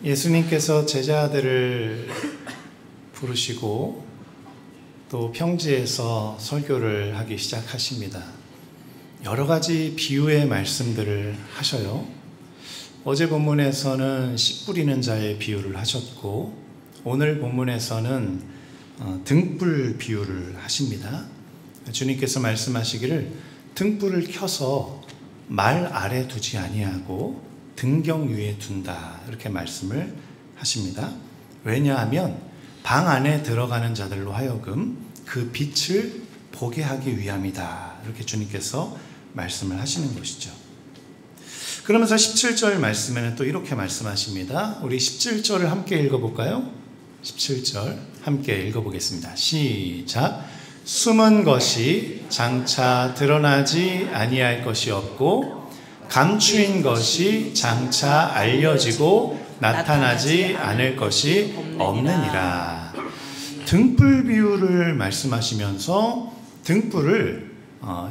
예수님께서 제자들을 부르시고 또 평지에서 설교를 하기 시작하십니다. 여러 가지 비유의 말씀들을 하셔요. 어제 본문에서는 씨 뿌리는 자의 비유를 하셨고 오늘 본문에서는 등불 비유를 하십니다. 주님께서 말씀하시기를 등불을 켜서 말 아래 두지 아니하고 등경 위에 둔다, 이렇게 말씀을 하십니다. 왜냐하면 방 안에 들어가는 자들로 하여금 그 빛을 보게 하기 위함이다, 이렇게 주님께서 말씀을 하시는 것이죠. 그러면서 17절 말씀에는 또 이렇게 말씀하십니다. 우리 17절을 함께 읽어볼까요? 17절 함께 읽어보겠습니다. 시작. 숨은 것이 장차 드러나지 아니할 것이 없고 감추인 것이 장차 알려지고 나타나지 않을 것이 없느니라. 등불 비유를 말씀하시면서 등불을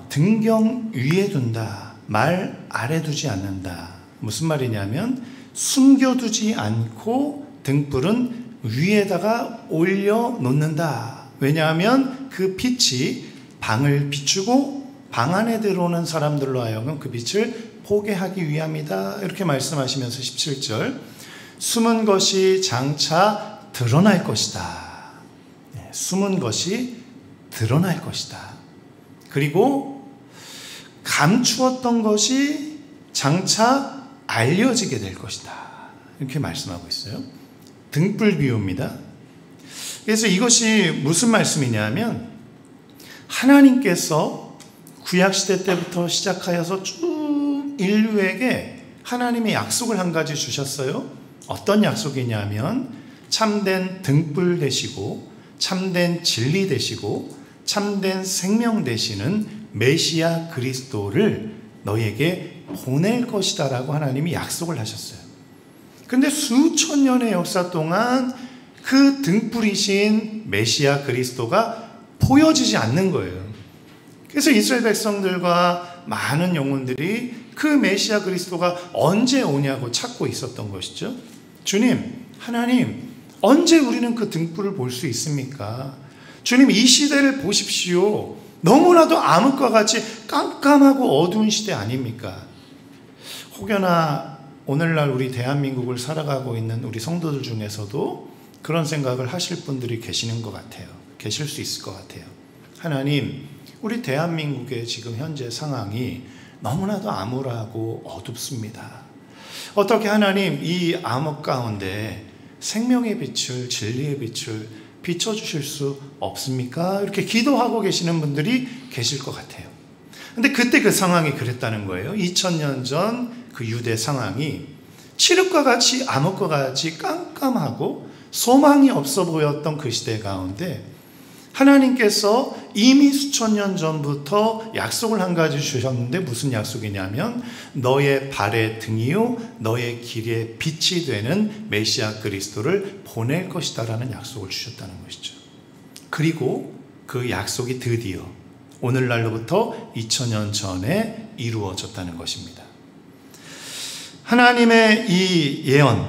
등경 위에 둔다, 말 아래 두지 않는다. 무슨 말이냐면 숨겨두지 않고 등불은 위에다가 올려놓는다. 왜냐하면 그 빛이 방을 비추고 방 안에 들어오는 사람들로 하여금 그 빛을 보게 하기 위함이다, 이렇게 말씀하시면서 17절 숨은 것이 장차 드러날 것이다. 숨은 것이 드러날 것이다. 그리고 감추었던 것이 장차 알려지게 될 것이다, 이렇게 말씀하고 있어요. 등불 비유입니다. 그래서 이것이 무슨 말씀이냐면 하나님께서 구약시대 때부터 시작하여서 쭉 인류에게 하나님의 약속을 한 가지 주셨어요. 어떤 약속이냐면 참된 등불 되시고 참된 진리 되시고 참된 생명 되시는 메시아 그리스도를 너에게 보낼 것이다 라고 하나님이 약속을 하셨어요. 근데 수천 년의 역사 동안 그 등불이신 메시아 그리스도가 보여지지 않는 거예요. 그래서 이스라엘 백성들과 많은 영혼들이 그 메시아 그리스도가 언제 오냐고 찾고 있었던 것이죠. 주님, 하나님, 언제 우리는 그 등불을 볼 수 있습니까? 주님, 이 시대를 보십시오. 너무나도 암흑과 같이 깜깜하고 어두운 시대 아닙니까? 혹여나 오늘날 우리 대한민국을 살아가고 있는 우리 성도들 중에서도 그런 생각을 하실 분들이 계시는 것 같아요. 계실 수 있을 것 같아요. 하나님, 우리 대한민국의 지금 현재 상황이 너무나도 암울하고 어둡습니다. 어떻게 하나님 이 암흑 가운데 생명의 빛을, 진리의 빛을 비춰주실 수 없습니까? 이렇게 기도하고 계시는 분들이 계실 것 같아요. 근데 그때 그 상황이 그랬다는 거예요. 2000년 전 그 유대 상황이 칠흑과 같이 암흑과 같이 깜깜하고 소망이 없어 보였던 그 시대 가운데 하나님께서 이미 수천 년 전부터 약속을 한 가지 주셨는데 무슨 약속이냐면 너의 발의 등이요 너의 길의 빛이 되는 메시아 그리스도를 보낼 것이다 라는 약속을 주셨다는 것이죠. 그리고 그 약속이 드디어 오늘날로부터 2000년 전에 이루어졌다는 것입니다. 하나님의 이 예언,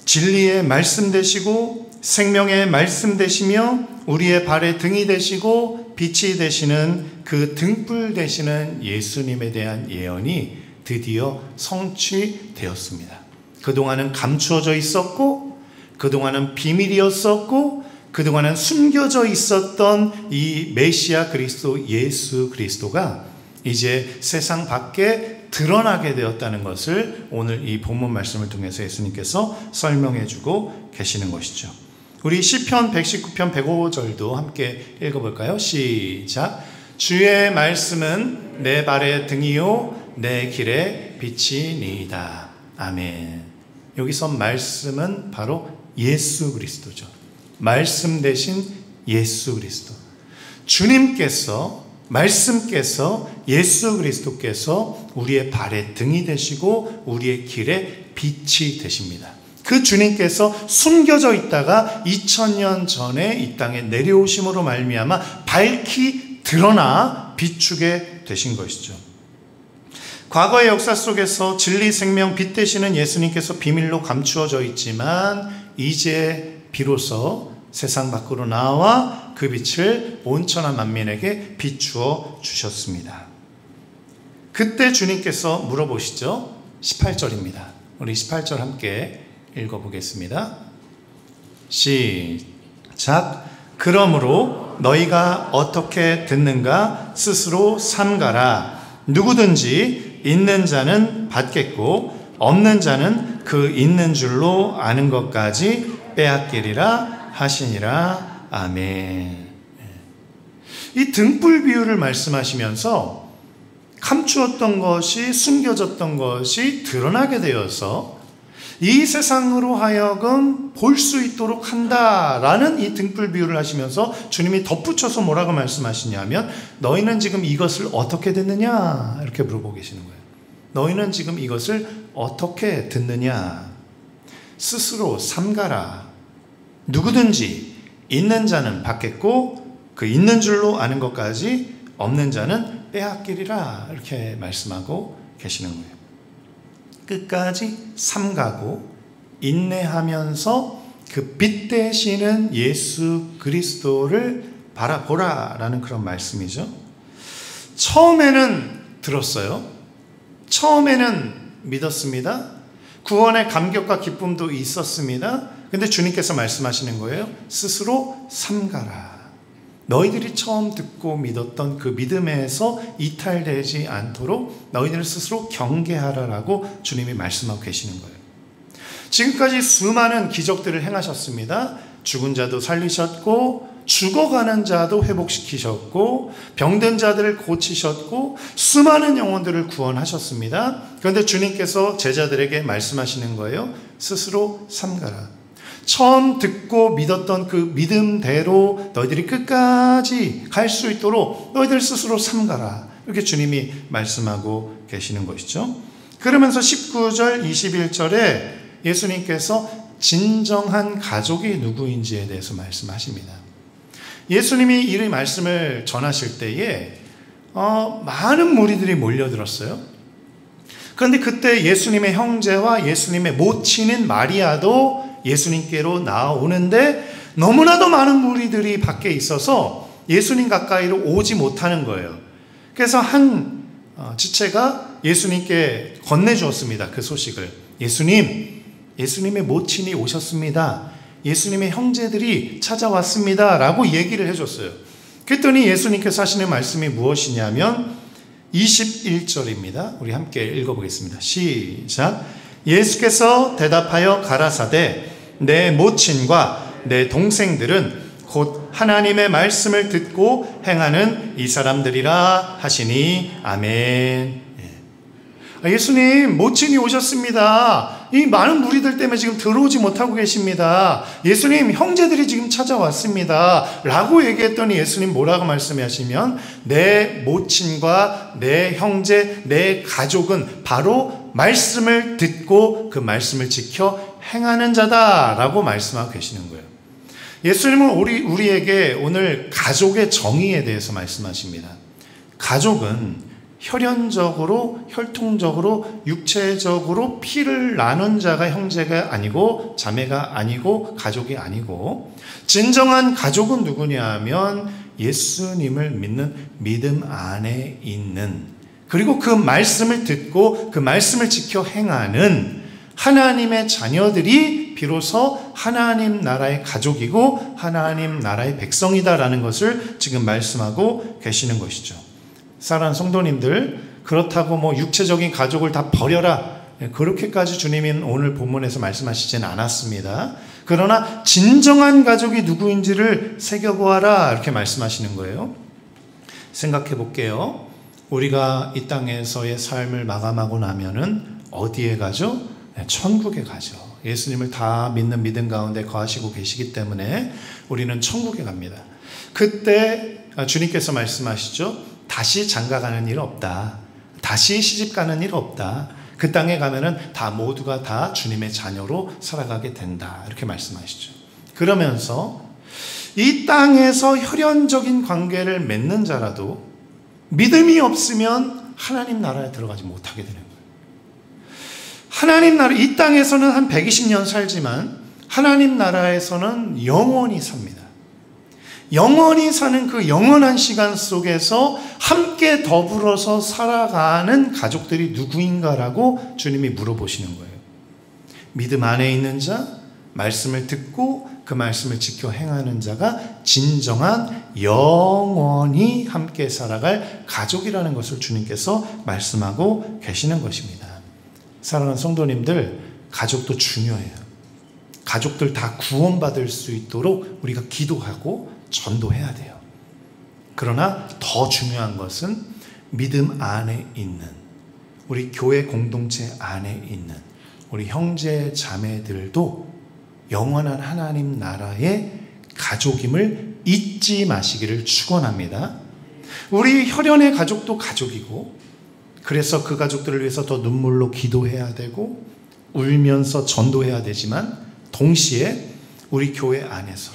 진리의 말씀 되시고 생명의 말씀 되시며 우리의 발의 등이 되시고 빛이 되시는 그 등불 되시는 예수님에 대한 예언이 드디어 성취되었습니다. 그동안은 감추어져 있었고 그동안은 비밀이었었고 그동안은 숨겨져 있었던 이 메시아 그리스도 예수 그리스도가 이제 세상 밖에 드러나게 되었다는 것을 오늘 이 본문 말씀을 통해서 예수님께서 설명해 주고 계시는 것이죠. 우리 시편 119편 105절도 함께 읽어볼까요? 시작. 주의 말씀은 내 발의 등이요 내 길의 빛이니이다. 아멘. 여기서 말씀은 바로 예수 그리스도죠. 말씀 대신 예수 그리스도. 주님께서 말씀께서 예수 그리스도께서 우리의 발의 등이 되시고 우리의 길의 빛이 되십니다. 그 주님께서 숨겨져 있다가 2000년 전에 이 땅에 내려오심으로 말미암아 밝히 드러나 비추게 되신 것이죠. 과거의 역사 속에서 진리, 생명, 빛 되시는 예수님께서 비밀로 감추어져 있지만 이제 비로소 세상 밖으로 나와 그 빛을 온천한 만민에게 비추어 주셨습니다. 그때 주님께서 물어보시죠. 18절입니다. 우리 18절 함께 읽어보겠습니다. 시작. 그러므로 너희가 어떻게 듣는가 스스로 삼가라. 누구든지 있는 자는 받겠고 없는 자는 그 있는 줄로 아는 것까지 빼앗기리라 하시니라. 아멘. 이 등불 비유를 말씀하시면서 감추었던 것이, 숨겨졌던 것이 드러나게 되어서 이 세상으로 하여금 볼 수 있도록 한다라는 이 등불 비유를 하시면서 주님이 덧붙여서 뭐라고 말씀하시냐면 너희는 지금 이것을 어떻게 듣느냐 이렇게 물어보고 계시는 거예요. 너희는 지금 이것을 어떻게 듣느냐. 스스로 삼가라. 누구든지 있는 자는 받겠고 그 있는 줄로 아는 것까지 없는 자는 빼앗기리라 이렇게 말씀하고 계시는 거예요. 끝까지 삼가고 인내하면서 그 빛 되시는 예수 그리스도를 바라보라라는 그런 말씀이죠. 처음에는 들었어요. 처음에는 믿었습니다. 구원의 감격과 기쁨도 있었습니다. 근데 주님께서 말씀하시는 거예요. 스스로 삼가라. 너희들이 처음 듣고 믿었던 그 믿음에서 이탈되지 않도록 너희들 스스로 경계하라라고 주님이 말씀하고 계시는 거예요. 지금까지 수많은 기적들을 행하셨습니다. 죽은 자도 살리셨고 죽어가는 자도 회복시키셨고 병든 자들을 고치셨고 수많은 영혼들을 구원하셨습니다. 그런데 주님께서 제자들에게 말씀하시는 거예요. 스스로 삼가라. 처음 듣고 믿었던 그 믿음대로 너희들이 끝까지 갈 수 있도록 너희들 스스로 삼가라. 이렇게 주님이 말씀하고 계시는 것이죠. 그러면서 19절, 21절에 예수님께서 진정한 가족이 누구인지에 대해서 말씀하십니다. 예수님이 이 말씀을 전하실 때에 많은 무리들이 몰려들었어요. 그런데 그때 예수님의 형제와 예수님의 모친인 마리아도 예수님께로 나오는데 너무나도 많은 무리들이 밖에 있어서 예수님 가까이로 오지 못하는 거예요. 그래서 한 지체가 예수님께 건네주었습니다. 그 소식을. 예수님의 모친이 오셨습니다. 예수님의 형제들이 찾아왔습니다. 라고 얘기를 해줬어요. 그랬더니 예수님께서 하시는 말씀이 무엇이냐면 21절입니다. 우리 함께 읽어보겠습니다. 시작. 예수께서 대답하여 가라사대 내 모친과 내 동생들은 곧 하나님의 말씀을 듣고 행하는 이 사람들이라 하시니 아멘. 예수님 모친이 오셨습니다. 이 많은 무리들 때문에 지금 들어오지 못하고 계십니다. 예수님 형제들이 지금 찾아왔습니다 라고 얘기했더니 예수님 뭐라고 말씀하시면 내 모친과 내 형제 내 가족은 바로 말씀을 듣고 그 말씀을 지켜 행하는 자다라고 말씀하고 계시는 거예요. 예수님은 우리에게 오늘 가족의 정의에 대해서 말씀하십니다. 가족은 혈연적으로 혈통적으로 육체적으로 피를 나눈 자가 형제가 아니고 자매가 아니고 가족이 아니고 진정한 가족은 누구냐 하면 예수님을 믿는 믿음 안에 있는 그리고 그 말씀을 듣고 그 말씀을 지켜 행하는 하나님의 자녀들이 비로소 하나님 나라의 가족이고 하나님 나라의 백성이다라는 것을 지금 말씀하고 계시는 것이죠. 사랑하는 성도님들, 그렇다고 육체적인 가족을 다 버려라 그렇게까지 주님은 오늘 본문에서 말씀하시지는 않았습니다. 그러나 진정한 가족이 누구인지를 새겨보아라 이렇게 말씀하시는 거예요. 생각해 볼게요. 우리가 이 땅에서의 삶을 마감하고 나면은 어디에 가죠? 천국에 가죠. 예수님을 다 믿는 믿음 가운데 거하시고 계시기 때문에 우리는 천국에 갑니다. 그때 주님께서 말씀하시죠. 다시 장가가는 일 없다. 다시 시집가는 일 없다. 그 땅에 가면은 다 모두가 다 주님의 자녀로 살아가게 된다. 이렇게 말씀하시죠. 그러면서 이 땅에서 혈연적인 관계를 맺는 자라도 믿음이 없으면 하나님 나라에 들어가지 못하게 되는 거예요. 하나님 나라, 이 땅에서는 한 120년 살지만 하나님 나라에서는 영원히 삽니다. 영원히 사는 그 영원한 시간 속에서 함께 더불어서 살아가는 가족들이 누구인가라고 주님이 물어보시는 거예요. 믿음 안에 있는 자, 말씀을 듣고 그 말씀을 지켜 행하는 자가 진정한 영원히 함께 살아갈 가족이라는 것을 주님께서 말씀하고 계시는 것입니다. 사랑하는 성도님들, 가족도 중요해요. 가족들 다 구원받을 수 있도록 우리가 기도하고 전도해야 돼요. 그러나 더 중요한 것은 믿음 안에 있는, 우리 교회 공동체 안에 있는 우리 형제 자매들도 영원한 하나님 나라의 가족임을 잊지 마시기를 축원합니다. 우리 혈연의 가족도 가족이고, 그래서 그 가족들을 위해서 더 눈물로 기도해야 되고 울면서 전도해야 되지만, 동시에 우리 교회 안에서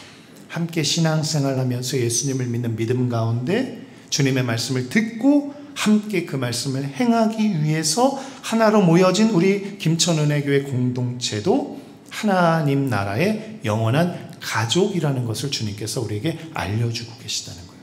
함께 신앙생활하면서 예수님을 믿는 믿음 가운데 주님의 말씀을 듣고 함께 그 말씀을 행하기 위해서 하나로 모여진 우리 김천은혜교회 공동체도 하나님 나라의 영원한 가족이라는 것을 주님께서 우리에게 알려주고 계시다는 거예요.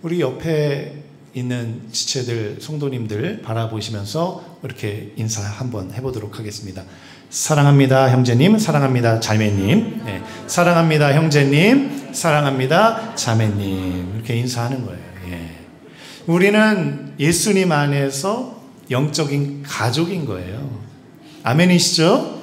우리 옆에 있는 지체들, 성도님들 바라보시면서 이렇게 인사 한번 해보도록 하겠습니다. 사랑합니다 형제님, 사랑합니다 자매님, 네, 사랑합니다 형제님, 사랑합니다 자매님, 이렇게 인사하는 거예요. 예. 우리는 예수님 안에서 영적인 가족인 거예요. 아멘이시죠?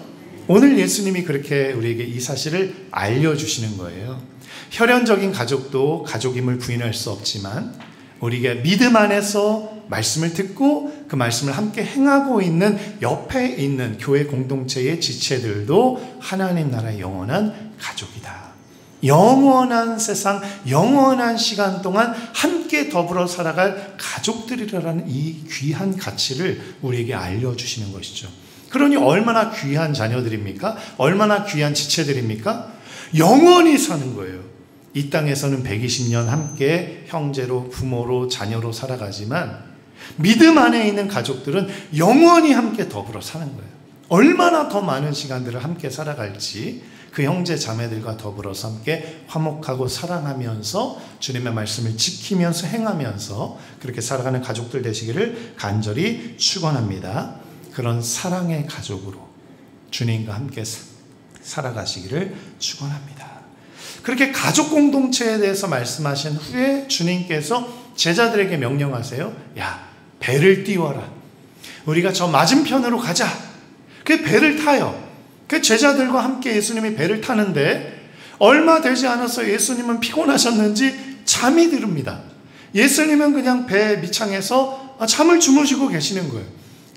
오늘 예수님이 그렇게 우리에게 이 사실을 알려주시는 거예요. 혈연적인 가족도 가족임을 부인할 수 없지만, 우리가 믿음 안에서 말씀을 듣고 그 말씀을 함께 행하고 있는 옆에 있는 교회 공동체의 지체들도 하나님 나라의 영원한 가족이다. 영원한 세상, 영원한 시간 동안 함께 더불어 살아갈 가족들이라는 이 귀한 가치를 우리에게 알려주시는 것이죠. 그러니 얼마나 귀한 자녀들입니까? 얼마나 귀한 지체들입니까? 영원히 사는 거예요. 이 땅에서는 120년 함께 형제로, 부모로, 자녀로 살아가지만 믿음 안에 있는 가족들은 영원히 함께 더불어 사는 거예요. 얼마나 더 많은 시간들을 함께 살아갈지 그 형제 자매들과 더불어서 함께 화목하고 사랑하면서 주님의 말씀을 지키면서 행하면서 그렇게 살아가는 가족들 되시기를 간절히 축원합니다. 그런 사랑의 가족으로 주님과 함께 살아가시기를 축원합니다. 그렇게 가족 공동체에 대해서 말씀하신 후에 주님께서 제자들에게 명령하세요. 야, 배를 띄워라. 우리가 저 맞은편으로 가자. 그 배를 타요. 그 제자들과 함께 예수님이 배를 타는데 얼마 되지 않아서 예수님은 피곤하셨는지 잠이 들습니다. 예수님은 그냥 배 밑창에서 잠을 주무시고 계시는 거예요.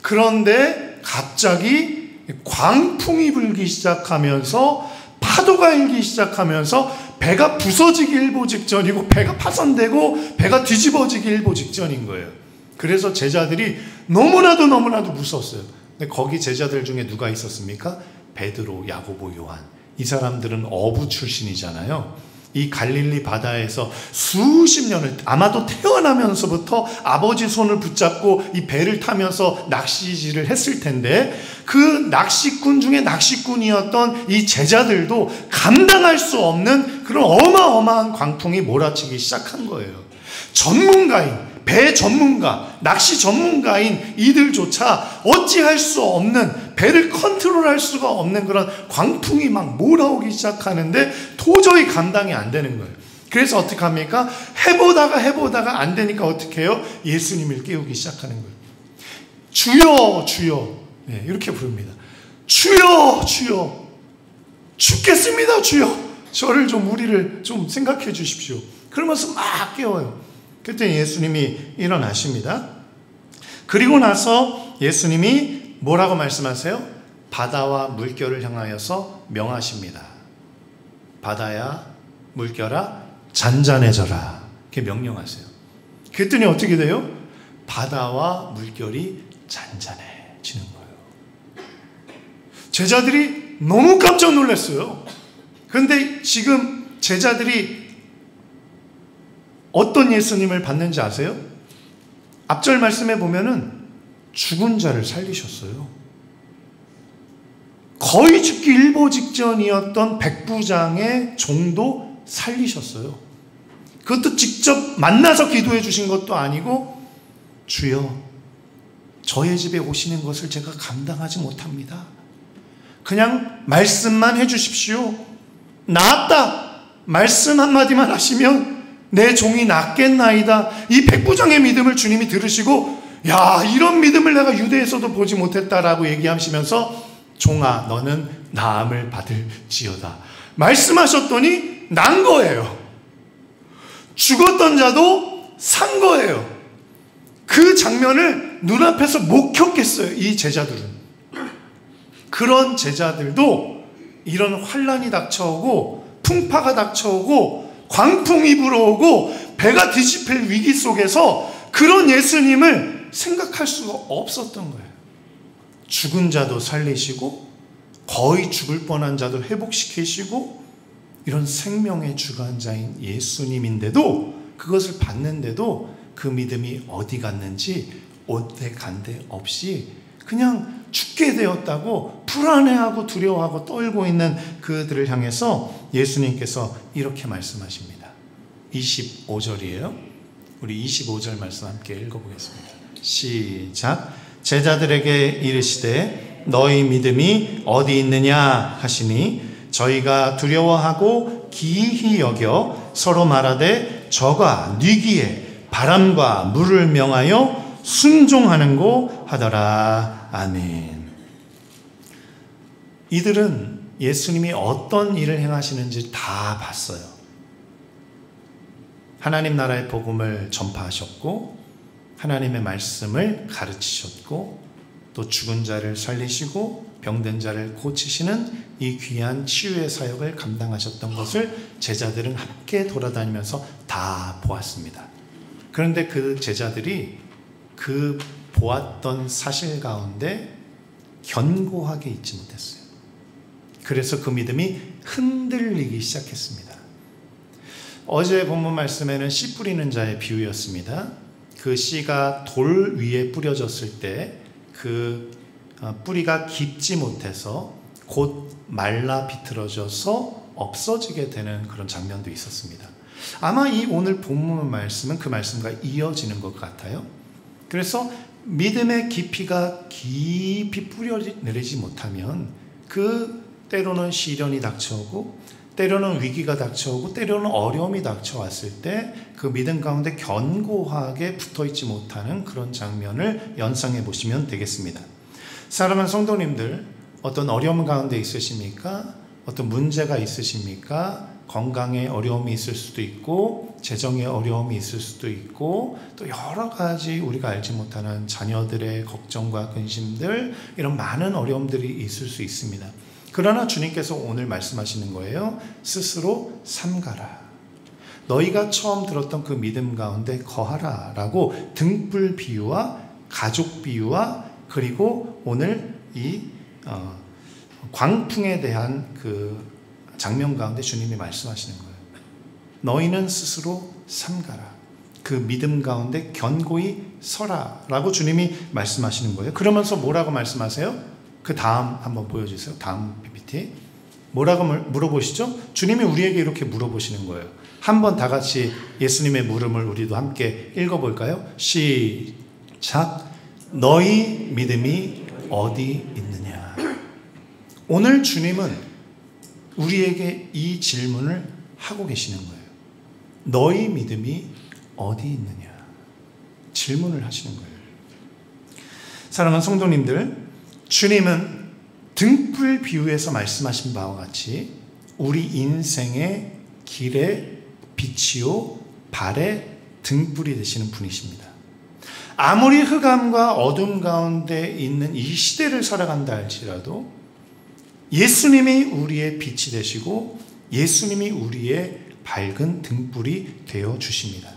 그런데 갑자기 광풍이 불기 시작하면서 파도가 일기 시작하면서 배가 부서지기 일보 직전이고 배가 파손되고 배가 뒤집어지기 일보 직전인 거예요. 그래서 제자들이 너무나도 무서웠어요. 근데 거기 제자들 중에 누가 있었습니까? 베드로, 야고보, 요한. 이 사람들은 어부 출신이잖아요. 이 갈릴리 바다에서 수십 년을, 아마도 태어나면서부터 아버지 손을 붙잡고 이 배를 타면서 낚시질을 했을 텐데, 그 낚시꾼 중에 낚시꾼이었던 이 제자들도 감당할 수 없는 그런 어마어마한 광풍이 몰아치기 시작한 거예요. 전문가인, 배 전문가, 낚시 전문가인 이들조차 어찌할 수 없는, 배를 컨트롤할 수가 없는 그런 광풍이 막 몰아오기 시작하는데 도저히 감당이 안 되는 거예요. 그래서 어떻게 합니까? 해보다가 안 되니까 어떻게 해요? 예수님을 깨우기 시작하는 거예요. 주여, 주여. 네, 이렇게 부릅니다. 주여, 주여. 죽겠습니다, 주여. 저를 좀, 우리를 좀 생각해 주십시오. 그러면서 막 깨워요. 그때 예수님이 일어나십니다. 그리고 나서 예수님이 뭐라고 말씀하세요? 바다와 물결을 향하여서 명하십니다. 바다야, 물결아, 잔잔해져라. 이렇게 명령하세요. 그랬더니 어떻게 돼요? 바다와 물결이 잔잔해지는 거예요. 제자들이 너무 깜짝 놀랐어요. 그런데 지금 제자들이 어떤 예수님을 받는지 아세요? 앞절 말씀에 보면은 죽은 자를 살리셨어요. 거의 죽기 일보 직전이었던 백부장의 종도 살리셨어요. 그것도 직접 만나서 기도해 주신 것도 아니고, 주여, 저의 집에 오시는 것을 제가 감당하지 못합니다. 그냥 말씀만 해 주십시오. 나았다. 말씀 한마디만 하시면 내 종이 낫겠나이다. 이 백부장의 믿음을 주님이 들으시고, 야, 이런 믿음을 내가 유대에서도 보지 못했다라고 얘기하시면서, 종아, 너는 나음을 받을지어다. 말씀하셨더니 난 거예요. 죽었던 자도 산 거예요. 그 장면을 눈앞에서 목격했어요, 이 제자들은. 그런 제자들도 이런 환란이 닥쳐오고 풍파가 닥쳐오고 광풍이 불어오고 배가 뒤집힐 위기 속에서 그런 예수님을 생각할 수가 없었던 거예요. 죽은 자도 살리시고 거의 죽을 뻔한 자도 회복시키시고 이런 생명의 주관자인 예수님인데도, 그것을 봤는데도 그 믿음이 어디 갔는지 온데 간데 없이 그냥 죽게 되었다고 불안해하고 두려워하고 떨고 있는 그들을 향해서 예수님께서 이렇게 말씀하십니다. 25절이에요. 우리 25절 말씀 함께 읽어보겠습니다. 시작. 제자들에게 이르시되 너희 믿음이 어디 있느냐 하시니 저희가 두려워하고 기이히 여겨 서로 말하되 저가 뉘기에 바람과 물을 명하여 순종하는고 하더라. 아멘. 이들은 예수님이 어떤 일을 행하시는지 다 봤어요. 하나님 나라의 복음을 전파하셨고 하나님의 말씀을 가르치셨고 또 죽은 자를 살리시고 병든 자를 고치시는 이 귀한 치유의 사역을 감당하셨던 것을 제자들은 함께 돌아다니면서 다 보았습니다. 그런데 그 제자들이 그 보았던 사실 가운데 견고하게 있지 못했어요. 그래서 그 믿음이 흔들리기 시작했습니다. 어제 본문 말씀에는 씨 뿌리는 자의 비유였습니다. 그 씨가 돌 위에 뿌려졌을 때 그 뿌리가 깊지 못해서 곧 말라 비틀어져서 없어지게 되는 그런 장면도 있었습니다. 아마 이 오늘 본문 말씀은 그 말씀과 이어지는 것 같아요. 그래서 믿음의 깊이가 깊이 뿌려내리지 못하면 그 때로는 시련이 닥쳐오고 때로는 위기가 닥쳐오고 때로는 어려움이 닥쳐왔을 때 그 믿음 가운데 견고하게 붙어있지 못하는 그런 장면을 연상해 보시면 되겠습니다. 사랑하는 성도님들, 어떤 어려움 가운데 있으십니까? 어떤 문제가 있으십니까? 건강에 어려움이 있을 수도 있고 재정에 어려움이 있을 수도 있고 또 여러 가지 우리가 알지 못하는 자녀들의 걱정과 근심들, 이런 많은 어려움들이 있을 수 있습니다. 그러나 주님께서 오늘 말씀하시는 거예요. 스스로 삼가라. 너희가 처음 들었던 그 믿음 가운데 거하라 라고 등불 비유와 가족 비유와 그리고 오늘 이 광풍에 대한 그 장면 가운데 주님이 말씀하시는 거예요. 너희는 스스로 삼가라. 그 믿음 가운데 견고히 서라 라고 주님이 말씀하시는 거예요. 그러면서 뭐라고 말씀하세요? 그 다음 한번 보여주세요. 다음 PPT. 뭐라고 물어보시죠? 주님이 우리에게 이렇게 물어보시는 거예요. 한번 다 같이 예수님의 물음을 우리도 함께 읽어볼까요? 시작. 너희 믿음이 어디 있느냐. 오늘 주님은 우리에게 이 질문을 하고 계시는 거예요. 너희 믿음이 어디 있느냐. 질문을 하시는 거예요. 사랑하는 성도님들, 주님은 등불 비유에서 말씀하신 바와 같이 우리 인생의 길의 빛이요 발의 등불이 되시는 분이십니다. 아무리 흑암과 어둠 가운데 있는 이 시대를 살아간다 할지라도 예수님이 우리의 빛이 되시고 예수님이 우리의 밝은 등불이 되어 주십니다.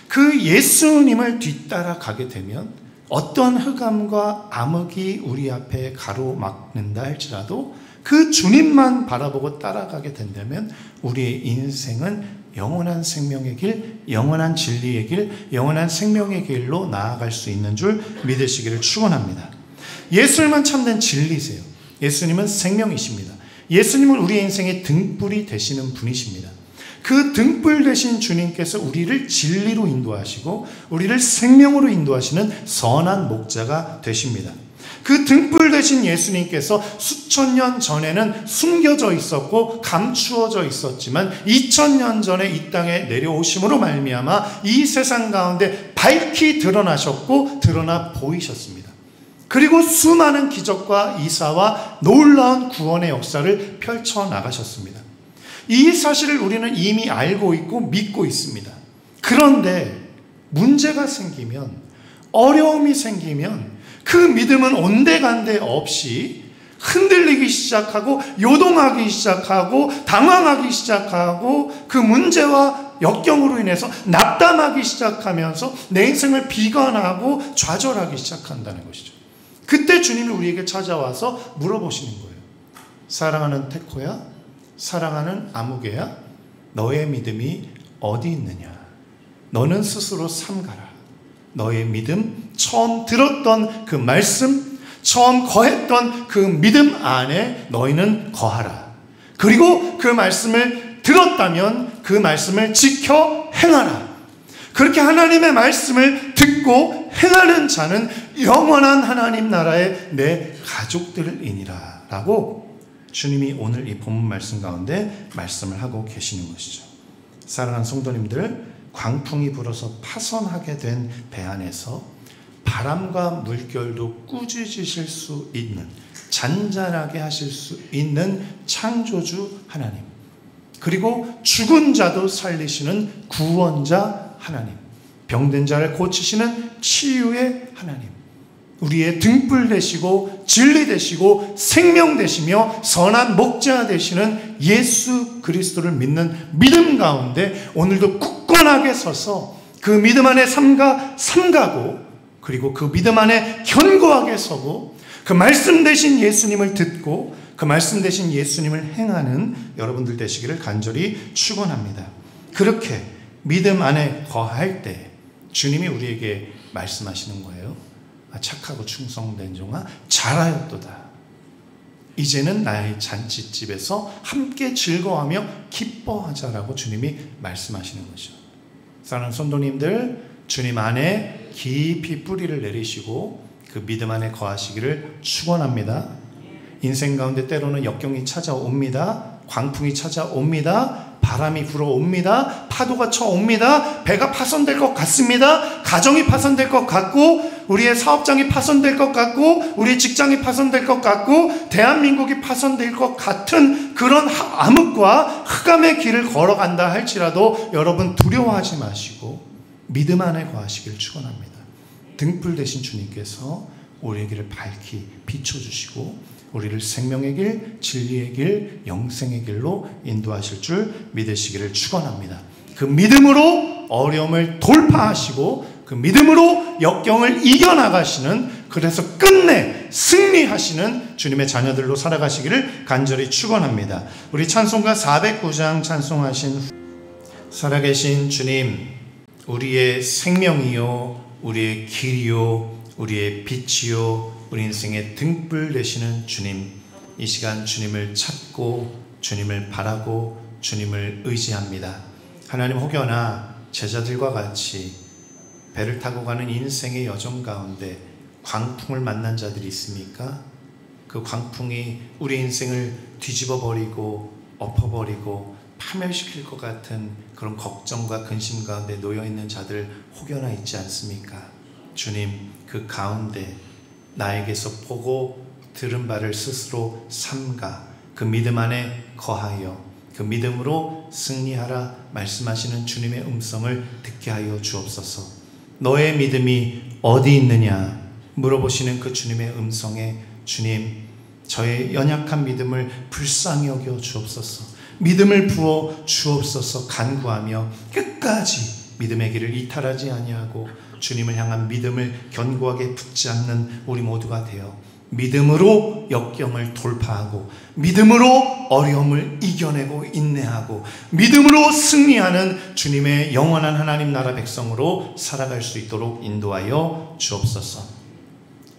그 예수님을 뒤따라 가게 되면 어떤 흑암과 암흑이 우리 앞에 가로막는다 할지라도 그 주님만 바라보고 따라가게 된다면 우리의 인생은 영원한 생명의 길, 영원한 진리의 길, 영원한 생명의 길로 나아갈 수 있는 줄 믿으시기를 축원합니다. 예수님은 참된 진리세요. 예수님은 생명이십니다. 예수님은 우리의 인생의 등불이 되시는 분이십니다. 그 등불 되신 주님께서 우리를 진리로 인도하시고 우리를 생명으로 인도하시는 선한 목자가 되십니다. 그 등불 되신 예수님께서 수천 년 전에는 숨겨져 있었고 감추어져 있었지만 2000년 전에 이 땅에 내려오심으로 말미암아 이 세상 가운데 밝히 드러나셨고 드러나 보이셨습니다. 그리고 수많은 기적과 이사와 놀라운 구원의 역사를 펼쳐나가셨습니다. 이 사실을 우리는 이미 알고 있고 믿고 있습니다. 그런데 문제가 생기면, 어려움이 생기면 그 믿음은 온데간데 없이 흔들리기 시작하고 요동하기 시작하고 당황하기 시작하고 그 문제와 역경으로 인해서 낙담하기 시작하면서 내 인생을 비관하고 좌절하기 시작한다는 것이죠. 그때 주님이 우리에게 찾아와서 물어보시는 거예요. 사랑하는 태코야, 사랑하는 아무개야, 너의 믿음이 어디 있느냐? 너는 스스로 삼가라. 너의 믿음, 처음 들었던 그 말씀, 처음 거했던 그 믿음 안에 너희는 거하라. 그리고 그 말씀을 들었다면 그 말씀을 지켜 행하라. 그렇게 하나님의 말씀을 듣고 행하는 자는 영원한 하나님 나라의 내 가족들이니라 라고 주님이 오늘 이 본문 말씀 가운데 말씀을 하고 계시는 것이죠. 사랑하는 성도님들, 광풍이 불어서 파손하게 된 배 안에서 바람과 물결도 꾸짖으실 수 있는, 잔잔하게 하실 수 있는 창조주 하나님, 그리고 죽은 자도 살리시는 구원자 하나님, 병든 자를 고치시는 치유의 하나님, 우리의 등불 되시고 진리 되시고 생명 되시며 선한 목자 되시는 예수 그리스도를 믿는 믿음 가운데 오늘도 굳건하게 서서 그 믿음 안에 삼가고 그리고 그 믿음 안에 견고하게 서고 그 말씀 되신 예수님을 듣고 그 말씀 되신 예수님을 행하는 여러분들 되시기를 간절히 축원합니다. 그렇게 믿음 안에 거할 때 주님이 우리에게 말씀하시는 거예요. 착하고 충성된 종아, 잘하였도다. 이제는 나의 잔치집에서 함께 즐거워하며 기뻐하자라고 주님이 말씀하시는 거죠. 사랑하는 성도님들, 주님 안에 깊이 뿌리를 내리시고 그 믿음 안에 거하시기를 축원합니다. 인생 가운데 때로는 역경이 찾아옵니다. 광풍이 찾아옵니다. 바람이 불어옵니다. 파도가 쳐옵니다. 배가 파손될 것 같습니다. 가정이 파손될 것 같고 우리의 사업장이 파손될 것 같고 우리의 직장이 파손될 것 같고 대한민국이 파손될 것 같은 그런 암흑과 흑암의 길을 걸어간다 할지라도 여러분 두려워하지 마시고 믿음 안에 거하시길 축원합니다. 등불 되신 주님께서 우리의 길을 밝히 비춰주시고 우리를 생명의 길, 진리의 길, 영생의 길로 인도하실 줄 믿으시기를 축원합니다. 그 믿음으로 어려움을 돌파하시고 그 믿음으로 역경을 이겨나가시는, 그래서 끝내 승리하시는 주님의 자녀들로 살아가시기를 간절히 축원합니다. 우리 찬송가 409장 찬송하신 살아계신 주님, 우리의 생명이요 우리의 길이요 우리의 빛이요 우리 인생의 등불 되시는 주님, 이 시간 주님을 찾고 주님을 바라고 주님을 의지합니다. 하나님, 혹여나 제자들과 같이 배를 타고 가는 인생의 여정 가운데 광풍을 만난 자들이 있습니까? 그 광풍이 우리 인생을 뒤집어버리고 엎어버리고 파멸시킬 것 같은 그런 걱정과 근심 가운데 놓여있는 자들 혹여나 있지 않습니까? 주님, 그 가운데 나에게서 보고 들은 바를 스스로 삼가 그 믿음 안에 거하여 그 믿음으로 승리하라 말씀하시는 주님의 음성을 듣게 하여 주옵소서. 너의 믿음이 어디 있느냐 물어보시는 그 주님의 음성에 주님, 저의 연약한 믿음을 불쌍히 여겨 주옵소서. 믿음을 부어 주옵소서. 간구하며 끝까지 믿음의 길을 이탈하지 아니하고 주님을 향한 믿음을 견고하게 붙잡는 우리 모두가 되어 믿음으로 역경을 돌파하고 믿음으로 어려움을 이겨내고 인내하고 믿음으로 승리하는 주님의 영원한 하나님 나라 백성으로 살아갈 수 있도록 인도하여 주옵소서.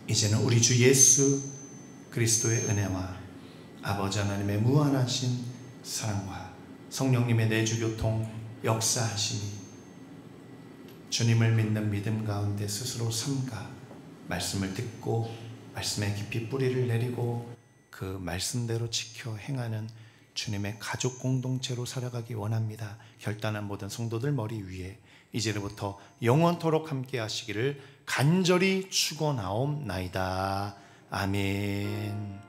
이제는 우리 주 예수 그리스도의 은혜와 아버지 하나님의 무한하신 사랑과 성령님의 내주교통 역사하심이 주님을 믿는 믿음 가운데 스스로 삼가 말씀을 듣고 말씀에 깊이 뿌리를 내리고 그 말씀대로 지켜 행하는 주님의 가족 공동체로 살아가기 원합니다. 혈단한 모든 성도들 머리 위에 이제로부터 영원토록 함께 하시기를 간절히 축원하옵나이다. 아멘.